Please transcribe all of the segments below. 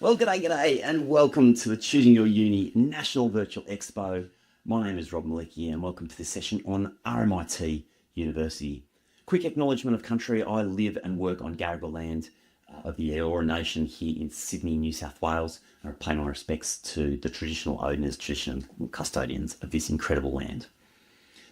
Well, g'day, and welcome to the Choosing Your Uni National Virtual Expo. My name is Rob Malecki, and welcome to this session on RMIT University. Quick acknowledgement of country. I live and work on Gadigal land of the Eora Nation here in Sydney, New South Wales, and I pay my respects to the traditional owners, traditional custodians of this incredible land.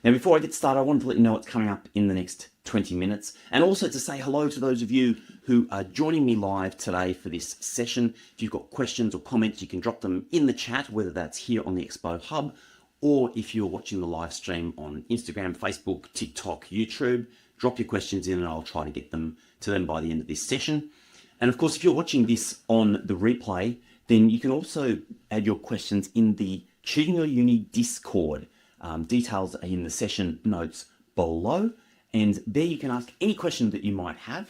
Now, before I get started, I wanted to let you know what's coming up in the next 20 minutes, and also to say hello to those of you who are joining me live today for this session. If you've got questions or comments, you can drop them in the chat, whether that's here on the Expo Hub, or if you're watching the live stream on Instagram, Facebook, TikTok, YouTube, drop your questions in and I'll try to get them to them by the end of this session. And of course, if you're watching this on the replay, then you can also add your questions in the Choosing Your Uni Discord. Details are in the session notes below, and there you can ask any question that you might have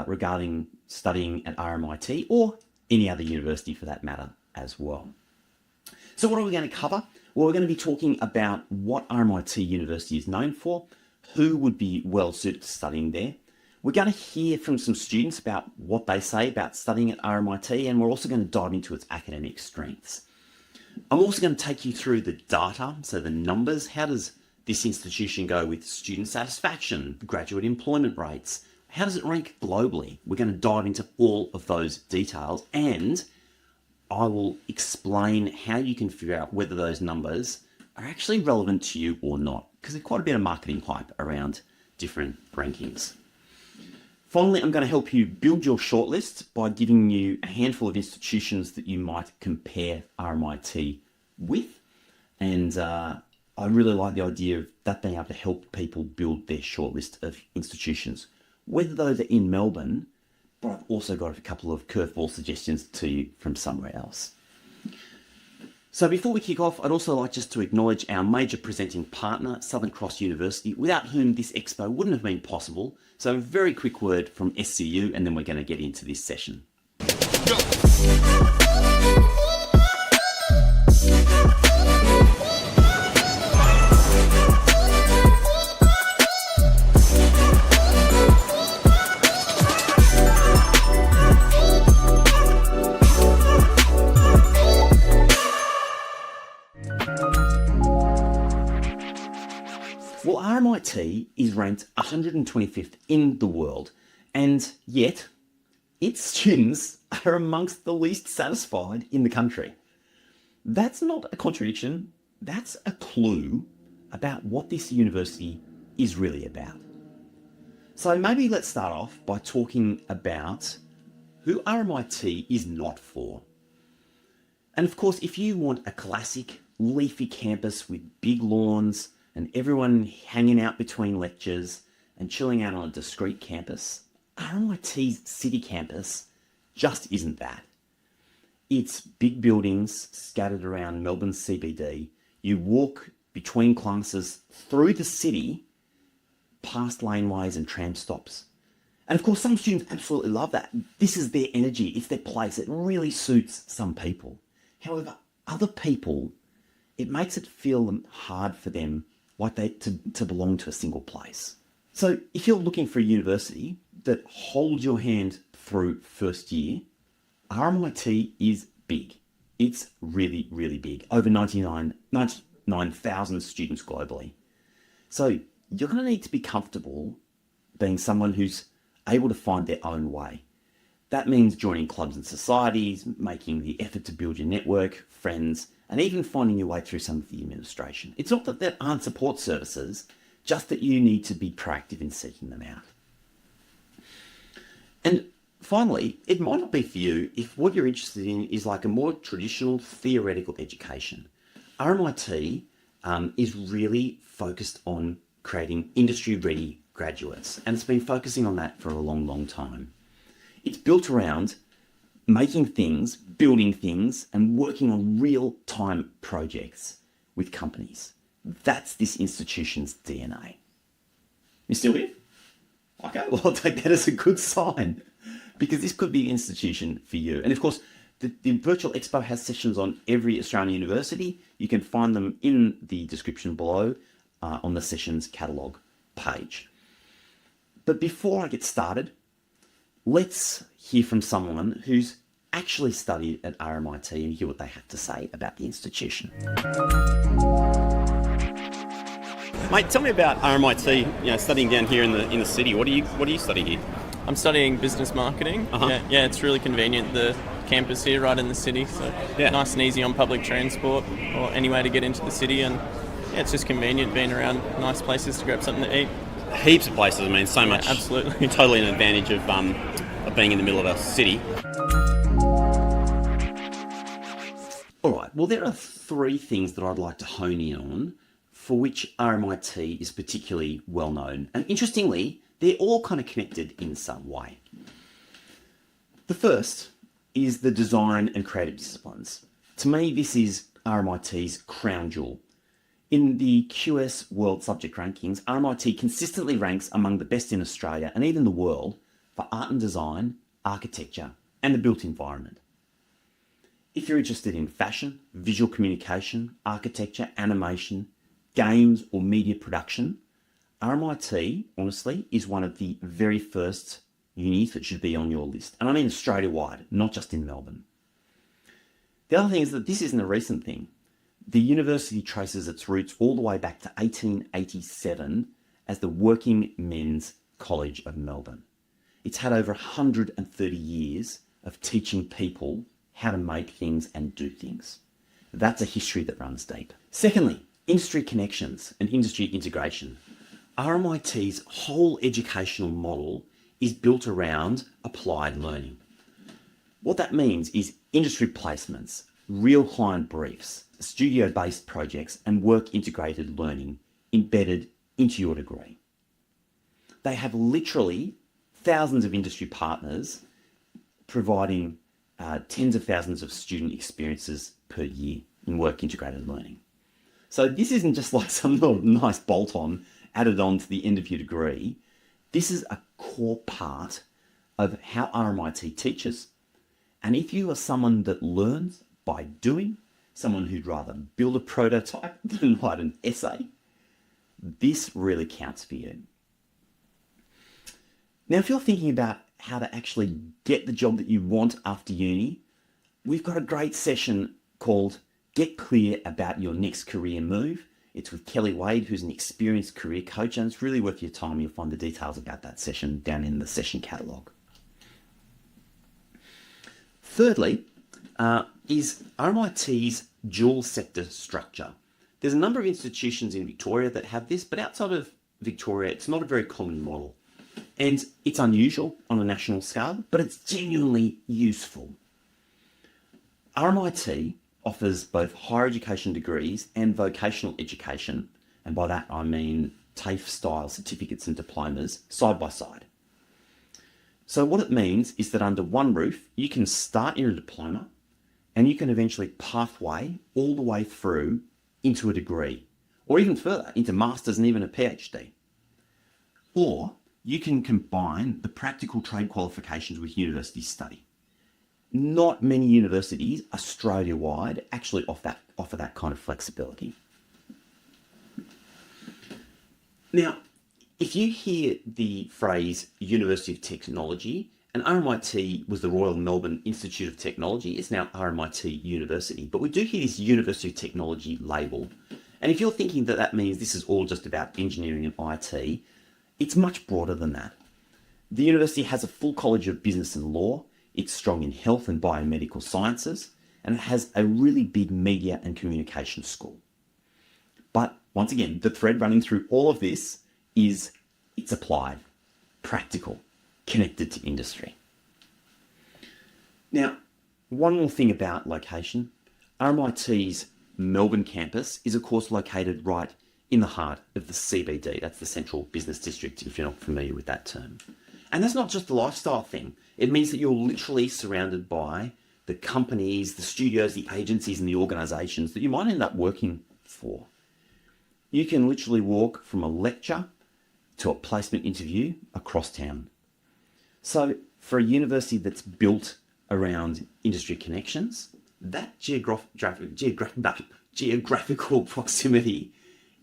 regarding studying at RMIT or any other university for that matter as well. So what are we going to cover? Well, we're going to be talking about what RMIT University is known for, who would be well suited to studying there. We're going to hear from some students about what they say about studying at RMIT, and we're also going to dive into its academic strengths. I'm also going to take you through the data, so the numbers. How does this institution go with student satisfaction, graduate employment rates? How does it rank globally? We're going to dive into all of those details, and I will explain how you can figure out whether those numbers are actually relevant to you or not, because there's quite a bit of marketing hype around different rankings. Finally, I'm going to help you build your shortlist by giving you a handful of institutions that you might compare RMIT with. And I really like the idea of that being able to help people build their shortlist of institutions, whether those are in Melbourne, but I've also got a couple of curveball suggestions to you from somewhere else. So before we kick off, I'd also like just to acknowledge our major presenting partner, Southern Cross University, without whom this expo wouldn't have been possible. So a very quick word from SCU, and then we're going to get into this session. Go. Well, RMIT is ranked 125th in the world, and yet its students are amongst the least satisfied in the country. That's not a contradiction, that's a clue about what this university is really about. So maybe let's start off by talking about who RMIT is not for. And of course, if you want a classic leafy campus with big lawns, and everyone hanging out between lectures and chilling out on a discrete campus, RMIT's city campus just isn't that. It's big buildings scattered around Melbourne CBD. You walk between classes through the city, past laneways and tram stops. And of course, some students absolutely love that. This is their energy, it's their place. It really suits some people. However, other people, it makes it feel hard for them like to belong to a single place. So if you're looking for a university that holds your hand through first year, RMIT is big. It's really, really big. Over 99,000 students globally. So you're going to need to be comfortable being someone who's able to find their own way. That means joining clubs and societies, making the effort to build your network, friends, and even finding your way through some of the administration. It's not that there aren't support services, just that you need to be proactive in seeking them out. And finally, it might not be for you if what you're interested in is like a more traditional theoretical education. RMIT is really focused on creating industry-ready graduates, and it's been focusing on that for a long, long time. It's built around making things, building things, and working on real-time projects with companies. That's this institution's DNA. You still here? Okay, well, I'll take that as a good sign, because this could be an institution for you. And of course, the Virtual Expo has sessions on every Australian university. You can find them in the description below on the sessions catalogue page. But before I get started, let's hear from someone who's actually studied at RMIT and hear what they have to say about the institution. Mate, tell me about RMIT. Studying down here in the city. What do you study here? I'm studying business marketing. Yeah, it's really convenient. The campus here, right in the city, so nice and easy on public transport or any way to get into the city, and it's just convenient being around nice places to grab something to eat. Heaps of places. I mean, so much. Absolutely, totally an advantage of being in the middle of a city. All right. Well, there are three things that I'd like to hone in on, for which RMIT is particularly well known, and interestingly, they're all kind of connected in some way. The first is the design and creative disciplines. To me, this is RMIT's crown jewel. In the QS World Subject Rankings, RMIT consistently ranks among the best in Australia and even the world for art and design, architecture, and the built environment. If you're interested in fashion, visual communication, architecture, animation, games, or media production, RMIT, honestly, is one of the very first unis that should be on your list. And I mean Australia-wide, not just in Melbourne. The other thing is that this isn't a recent thing. The university traces its roots all the way back to 1887 as the Working Men's College of Melbourne. It's had over 130 years of teaching people how to make things and do things. That's a history that runs deep. Secondly, industry connections and industry integration. RMIT's whole educational model is built around applied learning. What that means is industry placements, real client briefs, studio-based projects, and work-integrated learning embedded into your degree. They have literally thousands of industry partners providing tens of thousands of student experiences per year in work-integrated learning. So this isn't just like some little nice bolt-on added on to the end of your degree. This is a core part of how RMIT teaches. And if you are someone that learns by doing, someone who'd rather build a prototype than write an essay, this really counts for you. Now, if you're thinking about how to actually get the job that you want after uni, we've got a great session called Get Clear About Your Next Career Move. It's with Kelly Wade, who's an experienced career coach, and it's really worth your time. You'll find the details about that session down in the session catalogue. Thirdly, is RMIT's dual sector structure. There's a number of institutions in Victoria that have this, but outside of Victoria, it's not a very common model. And it's unusual on a national scale, but it's genuinely useful. RMIT offers both higher education degrees and vocational education, and by that I mean TAFE-style certificates and diplomas side by side. So what it means is that under one roof, you can start your diploma and you can eventually pathway all the way through into a degree, or even further, into masters and even a PhD. Or you can combine the practical trade qualifications with university study. Not many universities Australia-wide actually offer that kind of flexibility. Now, if you hear the phrase University of Technology, and RMIT was the Royal Melbourne Institute of Technology, it's now RMIT University, but we do hear this University of Technology label. And if you're thinking that that means this is all just about engineering and IT, it's much broader than that. The university has a full College of Business and Law. It's strong in health and biomedical sciences, and it has a really big media and communication school. But once again, the thread running through all of this is it's applied, practical, connected to industry. Now, one more thing about location. RMIT's Melbourne campus is, of course, located right in the heart of the CBD. That's the Central Business District, if you're not familiar with that term. And that's not just a lifestyle thing. It means that you're literally surrounded by the companies, the studios, the agencies, and the organisations that you might end up working for. You can literally walk from a lecture to a placement interview across town. So for a university that's built around industry connections, that geographical proximity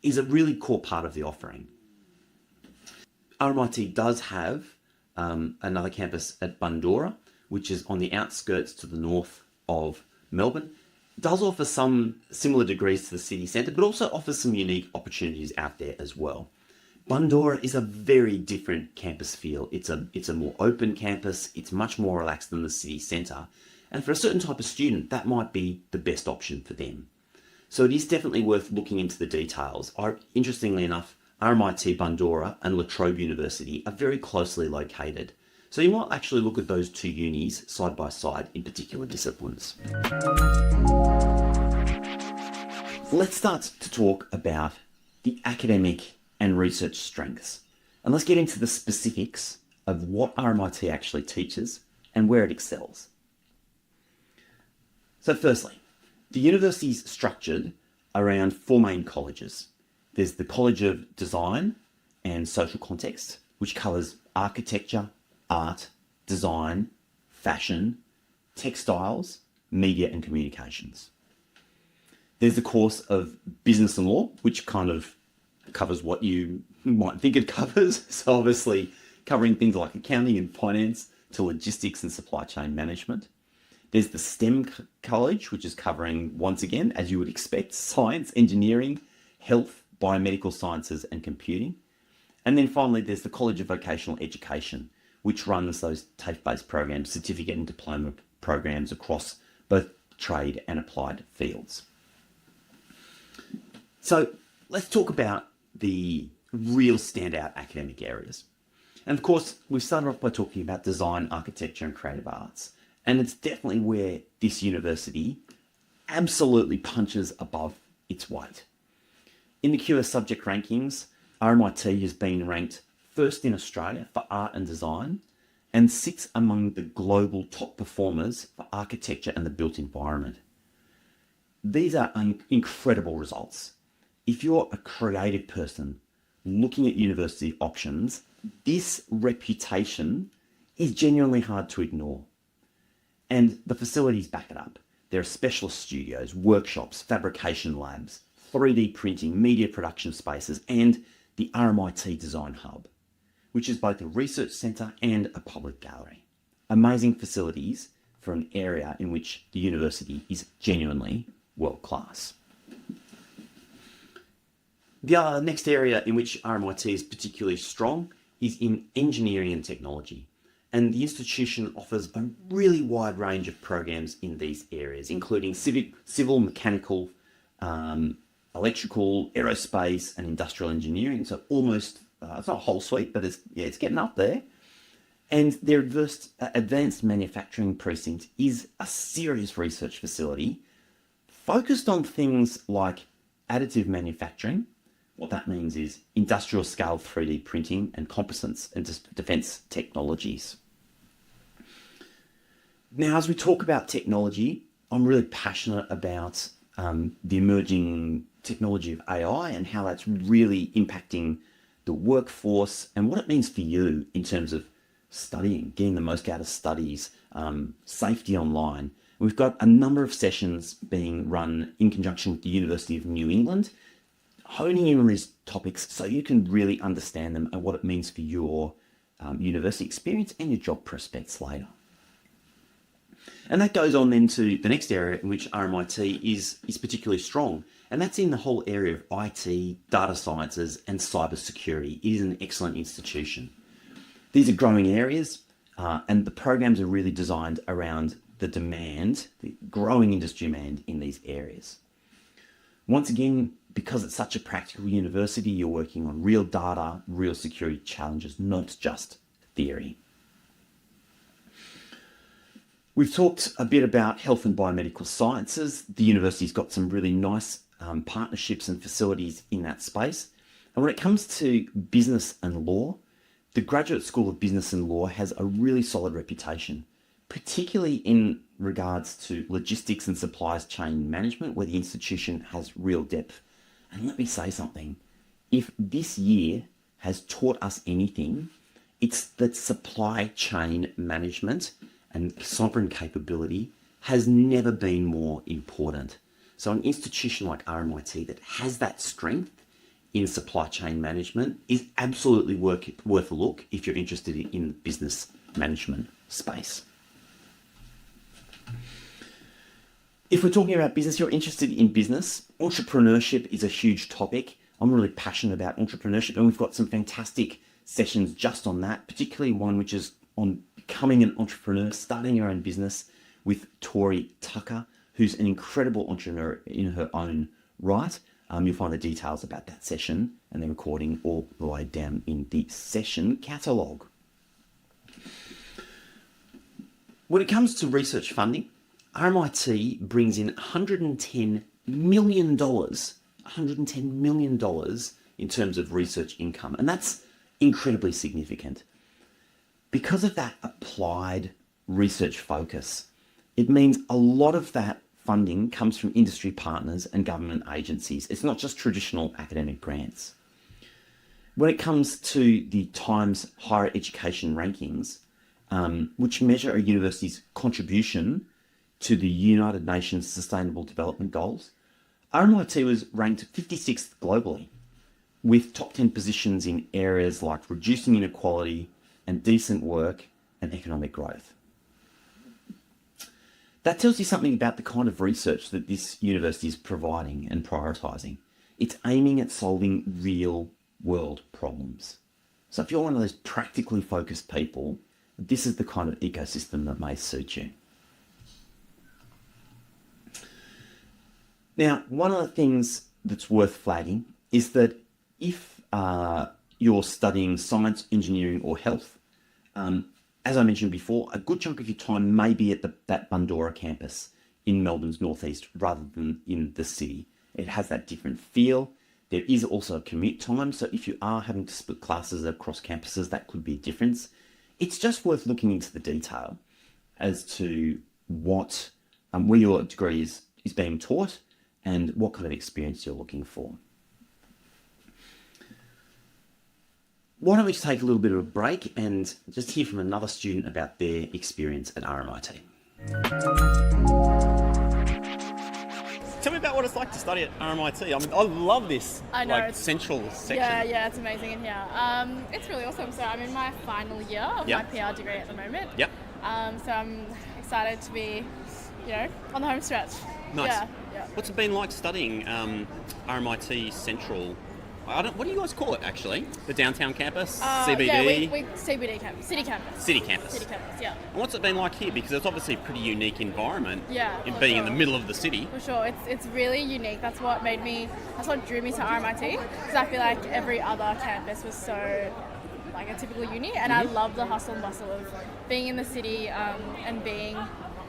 is a really core part of the offering. RMIT does have another campus at Bundoora, which is on the outskirts to the north of Melbourne. It does offer some similar degrees to the city centre, but also offers some unique opportunities out there as well. Bundoora is a very different campus feel. It's a more open campus. It's much more relaxed than the city centre. And for a certain type of student, that might be the best option for them. So it is definitely worth looking into the details. Interestingly enough, RMIT Bundoora and La Trobe University are very closely located. So you might actually look at those two unis side by side in particular disciplines. Let's start to talk about the academic and research strengths. And let's get into the specifics of what RMIT actually teaches and where it excels. So firstly, the university is structured around four main colleges. There's the College of Design and Social Context, which covers architecture, art, design, fashion, textiles, media and communications. There's the course of Business and Law, which kind of covers what you might think it covers. So obviously covering things like accounting and finance to logistics and supply chain management. There's the STEM College, which is covering, once again, as you would expect, science, engineering, health, biomedical sciences and computing. And then finally, there's the College of Vocational Education, which runs those TAFE-based programs, certificate and diploma programs across both trade and applied fields. So let's talk about the real standout academic areas. And of course, we've started off by talking about design, architecture and creative arts. And it's definitely where this university absolutely punches above its weight. In the QS subject rankings, RMIT has been ranked first in Australia for art and design and sits among the global top performers for architecture and the built environment. These are incredible results. If you're a creative person looking at university options, this reputation is genuinely hard to ignore. And the facilities back it up. There are specialist studios, workshops, fabrication labs, 3D printing, media production spaces, and the RMIT Design Hub, which is both a research centre and a public gallery. Amazing facilities for an area in which the university is genuinely world class. The next area in which RMIT is particularly strong is in engineering and technology. And the institution offers a really wide range of programs in these areas, including civil, mechanical, electrical, aerospace, and industrial engineering. So almost, it's not a whole suite, but it's getting up there. And their advanced manufacturing precinct is a serious research facility focused on things like additive manufacturing. What that means is industrial scale 3D printing and composites and defense technologies. Now, as we talk about technology, I'm really passionate about the emerging technology of AI and how that's really impacting the workforce and what it means for you in terms of studying, getting the most out of studies, safety online. We've got a number of sessions being run in conjunction with the University of New England, honing in on these topics so you can really understand them and what it means for your university experience and your job prospects later. And that goes on then to the next area in which RMIT is particularly strong, and that's in the whole area of IT, data sciences, and cybersecurity. It is an excellent institution. These are growing areas, and the programs are really designed around the demand, the growing industry demand in these areas. Once again, because it's such a practical university, you're working on real data, real security challenges, not just theory. We've talked a bit about health and biomedical sciences. The university's got some really nice partnerships and facilities in that space. And when it comes to business and law, the Graduate School of Business and Law has a really solid reputation, particularly in regards to logistics and supplies chain management, where the institution has real depth. And let me say something, if this year has taught us anything, it's that supply chain management and sovereign capability has never been more important. So an institution like RMIT that has that strength in supply chain management is absolutely worth a look if you're interested in the business management space. If we're talking about business, you're interested in business, entrepreneurship is a huge topic. I'm really passionate about entrepreneurship, and we've got some fantastic sessions just on that, particularly one which is on becoming an entrepreneur, starting your own business, with Tori Tucker, who's an incredible entrepreneur in her own right. You'll find the details about that session and the recording all the way down in the session catalogue. When it comes to research funding, RMIT brings in $110 million in terms of research income, and that's incredibly significant. Because of that applied research focus, it means a lot of that funding comes from industry partners and government agencies. It's not just traditional academic grants. When it comes to the Times Higher Education rankings, which measure a university's contribution to the United Nations Sustainable Development Goals, RMIT was ranked 56th globally, with top 10 positions in areas like reducing inequality and decent work and economic growth. That tells you something about the kind of research that this university is providing and prioritising. It's aiming at solving real world problems. So if you're one of those practically focused people, this is the kind of ecosystem that may suit you. Now, one of the things that's worth flagging is that if you're studying science, engineering or health, as I mentioned before, a good chunk of your time may be at that Bundoora campus in Melbourne's northeast rather than in the city. It has that different feel. There is also a commute time, so if you are having to split classes across campuses, that could be a difference. It's just worth looking into the detail as to what where your degree is being taught and what kind of experience you're looking for. Why don't we just take a little bit of a break and just hear from another student about their experience at RMIT. Tell me about what it's like to study at RMIT. I mean, I love this central section. Yeah, it's amazing in here. It's really awesome. So I'm in my final year of my PR degree at the moment. Yep. So I'm excited to be, on the home stretch. Nice. Yeah. What's it been like studying RMIT Central? What do you guys call it, actually? The downtown campus? CBD? Yeah, we CBD campus. City campus. City campus. City campus, yeah. And what's it been like here? Because it's obviously a pretty unique environment. Yeah, in being in the middle of the city. For sure. It's really unique. That's what drew me to RMIT. Because I feel like every other campus was so like a typical uni. And I love the hustle and bustle of being in the city and being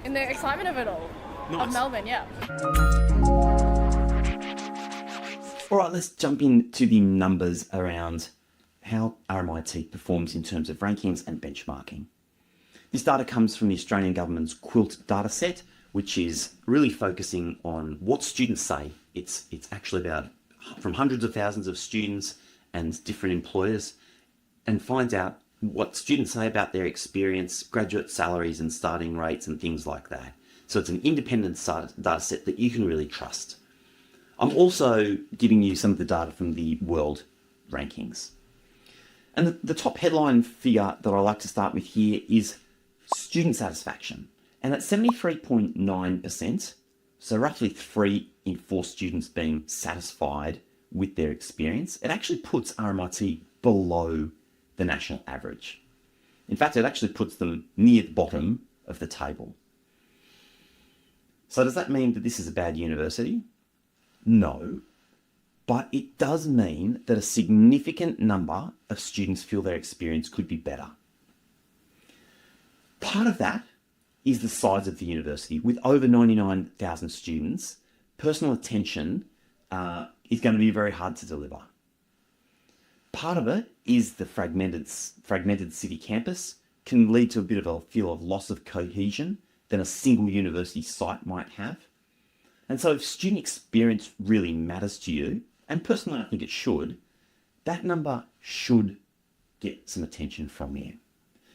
in the excitement of it all. Nice. Of Melbourne, yeah. All right, let's jump into the numbers around how RMIT performs in terms of rankings and benchmarking. This data comes from the Australian government's Quilt data set, which is really focusing on what students say. It's actually about from hundreds of thousands of students and different employers, and finds out what students say about their experience, graduate salaries and starting rates and things like that. So it's an independent data set that you can really trust. I'm also giving you some of the data from the world rankings. And the top headline figure that I like to start with here is student satisfaction. And at 73.9%, so roughly 3 in 4 students being satisfied with their experience, it actually puts RMIT below the national average. In fact, it actually puts them near the bottom of the table. So does that mean that this is a bad university? No, but it does mean that a significant number of students feel their experience could be better. Part of that is the size of the university. With over 99,000 students, personal attention is going to be very hard to deliver. Part of it is the fragmented city campus can lead to a bit of a feel of loss of cohesion than a single university site might have. And so if student experience really matters to you, and personally I think it should, that number should get some attention from you.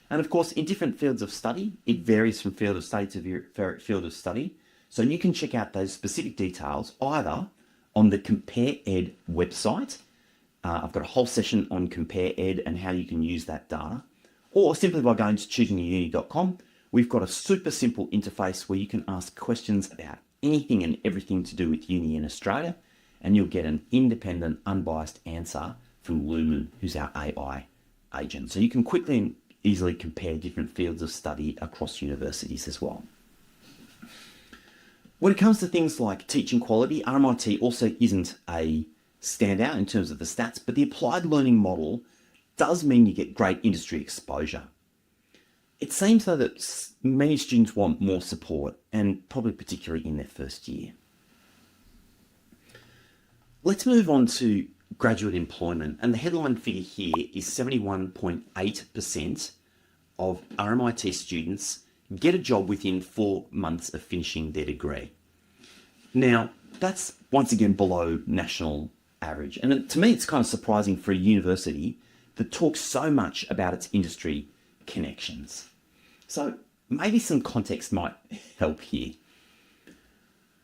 And of course, in different fields of study, it varies from field of study to field of study. So you can check out those specific details either on the Compare Ed website. I've got a whole session on Compare Ed and how you can use that data, or simply by going to choosingyouruni.com. We've got a super simple interface where you can ask questions about anything and everything to do with uni in Australia, and you'll get an independent, unbiased answer from Lumen, who's our AI agent. So you can quickly and easily compare different fields of study across universities as well. When it comes to things like teaching quality, RMIT also isn't a standout in terms of the stats, but the applied learning model does mean you get great industry exposure. It seems though that many students want more support, and probably particularly in their first year. Let's move on to graduate employment, and the headline figure here is 71.8% of RMIT students get a job within 4 months of finishing their degree. Now, that's once again below national average, and to me it's kind of surprising for a university that talks so much about its industry connections. So maybe some context might help here.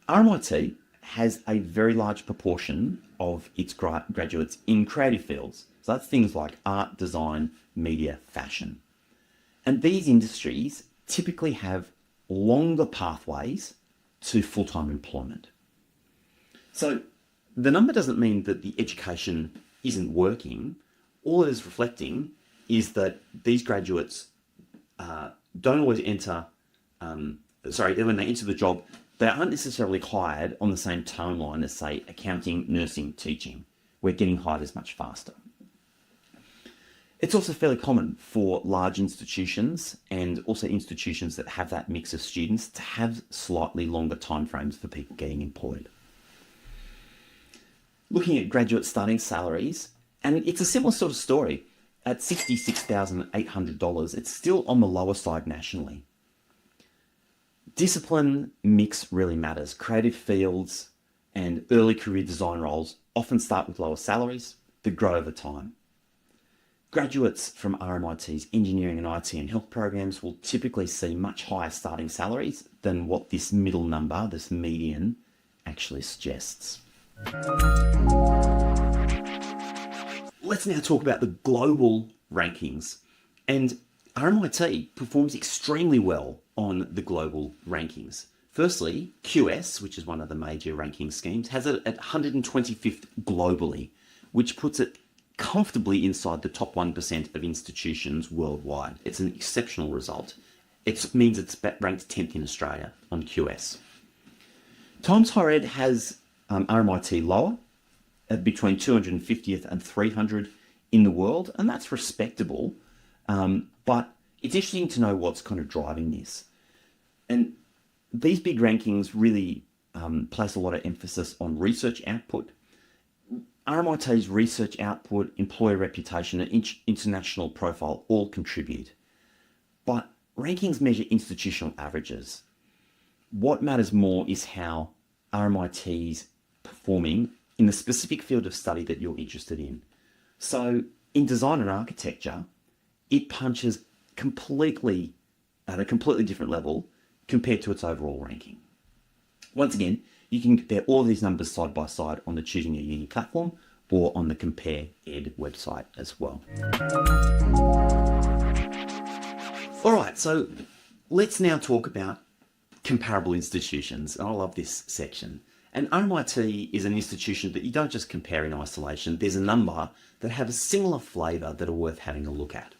RMIT has a very large proportion of its graduates in creative fields. So that's things like art, design, media, fashion. And these industries typically have longer pathways to full-time employment. So the number doesn't mean that the education isn't working. All it is reflecting is that these graduates don't always enter, when they enter the job, they aren't necessarily hired on the same timeline as, say, accounting, nursing, teaching. We're getting hired as much faster. It's also fairly common for large institutions and also institutions that have that mix of students to have slightly longer timeframes for people getting employed. Looking at graduate starting salaries, and it's a similar sort of story. At $66,800, it's still on the lower side nationally. Discipline mix really matters. Creative fields and early career design roles often start with lower salaries that grow over time. Graduates from RMIT's engineering and IT and health programs will typically see much higher starting salaries than what this middle number, this median, actually suggests. Let's now talk about the global rankings. And RMIT performs extremely well on the global rankings. Firstly, QS, which is one of the major ranking schemes, has it at 125th globally, which puts it comfortably inside the top 1% of institutions worldwide. It's an exceptional result. It means it's ranked 10th in Australia on QS. Times Higher Ed has RMIT lower, at between 250th and 300 in the world, and that's respectable. But it's interesting to know what's kind of driving this. And these big rankings really place a lot of emphasis on research output. RMIT's research output, employer reputation, and international profile all contribute. But rankings measure institutional averages. What matters more is how RMIT's performing in the specific field of study that you're interested in. So in design and architecture, it punches completely at a completely different level compared to its overall ranking. Once again, you can compare all of these numbers side by side on the Choosing Your Uni platform or on the Compare Ed website as well. All right, so let's now talk about comparable institutions. And I love this section. And RMIT is an institution that you don't just compare in isolation. There's a number that have a similar flavour that are worth having a look at.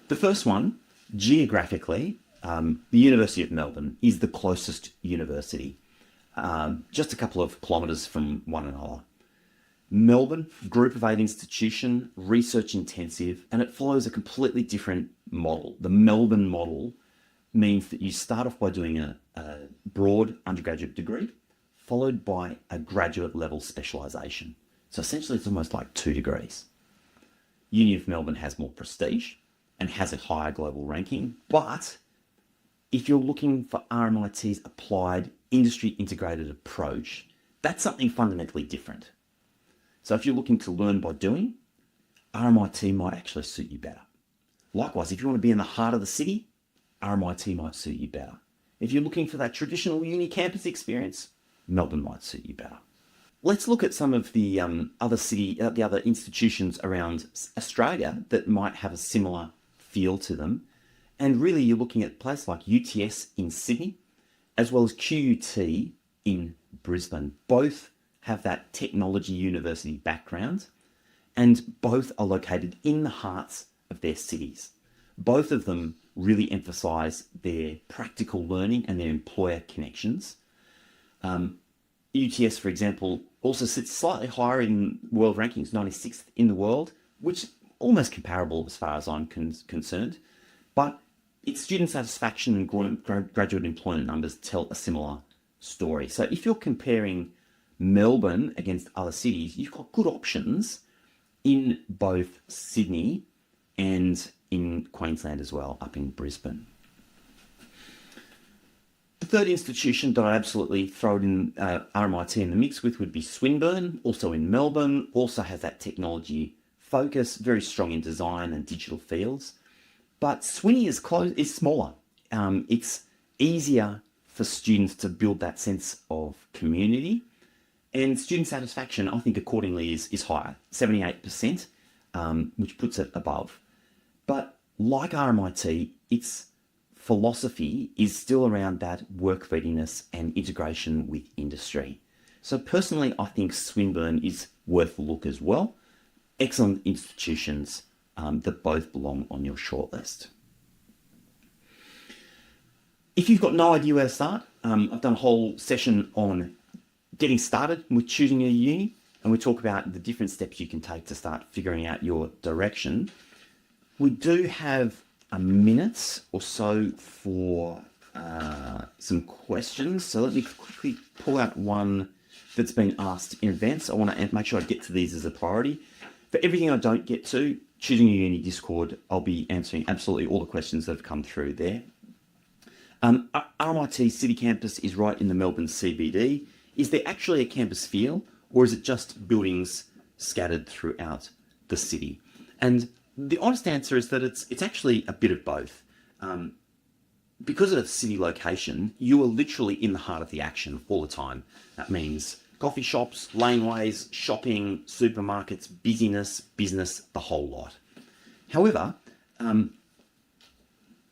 The first one, geographically, the University of Melbourne is the closest university, just a couple of kilometres from one another. Melbourne, group of 8 institution, research intensive, and it follows a completely different model. The Melbourne model means that you start off by doing a broad undergraduate degree, followed by a graduate level specialisation. So essentially it's almost like 2 degrees. Uni of Melbourne has more prestige and has a higher global ranking, but if you're looking for RMIT's applied industry integrated approach, that's something fundamentally different. So if you're looking to learn by doing, RMIT might actually suit you better. Likewise, if you want to be in the heart of the city, RMIT might suit you better. If you're looking for that traditional uni campus experience, Melbourne might suit you better. Let's look at some of the other institutions around Australia that might have a similar feel to them. And really, you're looking at places like UTS in Sydney, as well as QUT in Brisbane. Both have that technology university background, and both are located in the hearts of their cities. Both of them really emphasise their practical learning and their employer connections. UTS, for example, also sits slightly higher in world rankings, 96th in the world, which is almost comparable as far as I'm concerned. But its student satisfaction and graduate employment numbers tell a similar story. So if you're comparing Melbourne against other cities, you've got good options in both Sydney and in Queensland as well, up in Brisbane. The third institution that I absolutely throw in RMIT in the mix with would be Swinburne, also in Melbourne, also has that technology focus, very strong in design and digital fields. But Swinney is smaller. It's easier for students to build that sense of community. And student satisfaction, I think, accordingly is higher, 78%, which puts it above. But like RMIT, its philosophy is still around that work readiness and integration with industry. So personally, I think Swinburne is worth a look as well. Excellent institutions that both belong on your shortlist. If you've got no idea where to start, I've done a whole session on getting started with choosing a uni, and we talk about the different steps you can take to start figuring out your direction. We do have a minute or so for some questions, so let me quickly pull out one that's been asked in advance. I want to make sure I get to these as a priority. For everything I don't get to, Choosing a Uni Discord, I'll be answering absolutely all the questions that have come through there. RMIT City Campus is right in the Melbourne CBD. Is there actually a campus feel, or is it just buildings scattered throughout the city? And the honest answer is that it's actually a bit of both. Because of its city location, you are literally in the heart of the action all the time. That means coffee shops, laneways, shopping, supermarkets, busyness, business, the whole lot. However,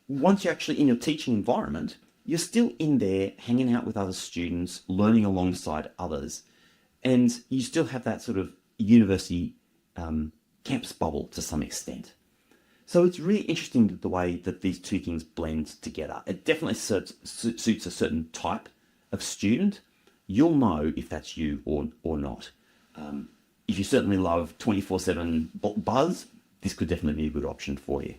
once you're actually in your teaching environment, you're still in there hanging out with other students, learning alongside others, and you still have that sort of university campus bubble to some extent. So it's really interesting the way that these two things blend together. It definitely suits a certain type of student. You'll know if that's you or not. If you certainly love 24/7 buzz, this could definitely be a good option for you.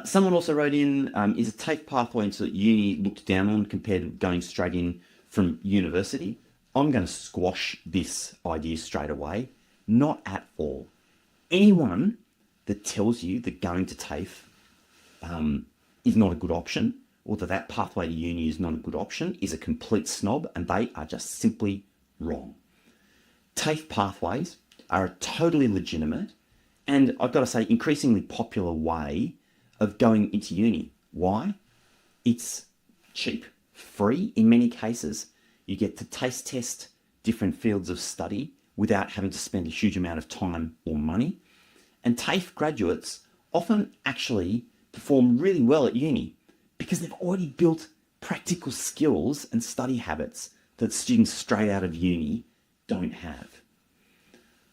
Someone also wrote in, is a TAFE pathway into uni looked down on compared to going straight in from university? I'm going to squash this idea straight away. Not at all. Anyone that tells you that going to TAFE is not a good option, or that pathway to uni is not a good option, is a complete snob, and they are just simply wrong. TAFE pathways are a totally legitimate, and I've got to say, increasingly popular way of going into uni. Why? It's cheap, free in many cases. You get to taste test different fields of study without having to spend a huge amount of time or money. And TAFE graduates often actually perform really well at uni because they've already built practical skills and study habits that students straight out of uni don't have.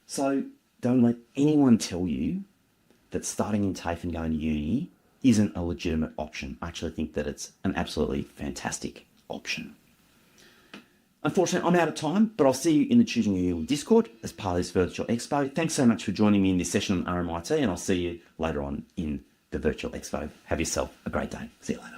So don't let anyone tell you that starting in TAFE and going to uni isn't a legitimate option. I actually think that it's an absolutely fantastic option. Unfortunately, I'm out of time, but I'll see you in the Choosing Your Uni Discord as part of this virtual expo. Thanks so much for joining me in this session on RMIT, and I'll see you later on in the virtual expo. Have yourself a great day. See you later.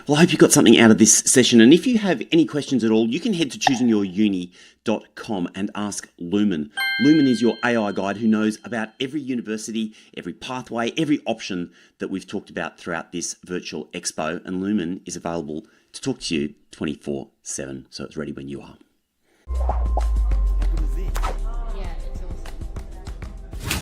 Well, I hope you got something out of this session, and if you have any questions at all, you can head to choosingyouruni.com and ask Lumen. Lumen is your AI guide who knows about every university, every pathway, every option that we've talked about throughout this virtual expo, and Lumen is available to talk to you 24/7, so it's ready when you are.